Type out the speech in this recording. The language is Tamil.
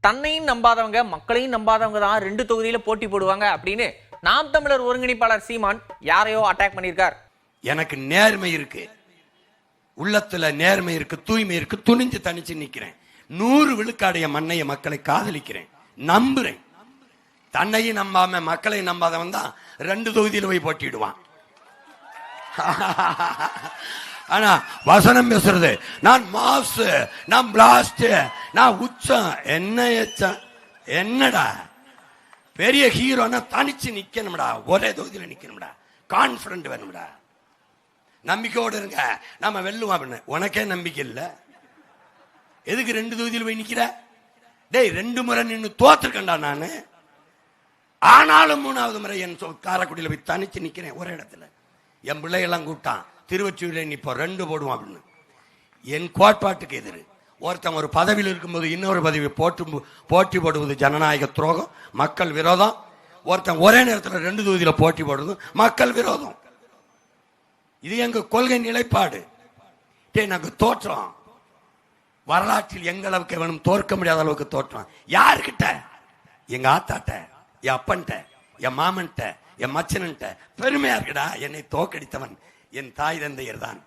தன்னையும் நம்பாதவங்க மக்களையும் நம்பாதவங்க தான் 2 தொகுதியில போட்டி போடுவாங்க அப்படின்னு நாம் தமிழர் ஒருங்கிணைப்பாளர் சீமான் யாரையோ அட்டாக் பண்ணியிருக்கார். எனக்கு நேர்மை இருக்கு, உள்ளத்துல நேர்மை இருக்கு, தூய்மை இருக்கு, துணிஞ்சு தனிச்சு நிக்கிறேன். 100 விழுக்காடைய மண்ணைய மக்களை காதலிக்கிறேன், நம்புறேன். தன்னையும் நம்பாம மக்களையும் நம்பாதவன் தான் 2 தொகுதியில் போய் போட்டிடுவான். ஆனா வசனம் பேசுறது, நான் மாசு, நான் பிளாஸ்ட், நான் உச்சம், என்ன எச்சம், என்னடா பெரிய ஹீரோனா தனிச்சு நிக்கணும்டா, ஒரே தொகுதியில நிக்கணும்டா, கான்பிடன்ட் வேணும்டா, நம்பிக்கையோடு இருங்க, நம்ம வெல்லுவோம் அப்படின்னு. உனக்கே நம்பிக்கை இல்ல, எதுக்கு 2 தொகுதியில் போய் நிக்கிற? டேய் 2 முறை நின்று தோத்துருக்கேன்டா நானு, ஆனாலும் 3வது முறை என் காரைக்குடியில போய் தனிச்சு நிக்கிறேன் ஒரு இடத்துல. என் பிள்ளையெல்லாம் கூப்பிட்டான், திருவொற்றியூர்ல நிப்போ 2 போடுவோம் அப்படின்னு. என் கோட்பாட்டுக்கு எதிர். ஒருத்தன் ஒரு பதவியில் இருக்கும்போது இன்னொரு பதவி போட்டி போடுவது ஜனநாயக துரோகம், மக்கள் விரோதம். ஒருத்தன் ஒரே நேரத்தில் 2 தொகுதியில போட்டி போடுறது மக்கள் விரோதம். இது எங்க கொள்கை நிலைப்பாடு. நாங்க தோற்றோம், வரலாற்றில் எங்க அளவுக்கு வேணும் தோற்க முடியாத அளவுக்கு தோற்றம். யாருக்கிட்ட? எங்க ஆத்தாட்ட, என் அப்பன்ட்ட, என் மாமன்ட்ட, என் மச்சன்ட்ட பெருமையா இருக்குடா, என்னை தோக்கடித்தவன் என் தாய் தந்தையர் தான்.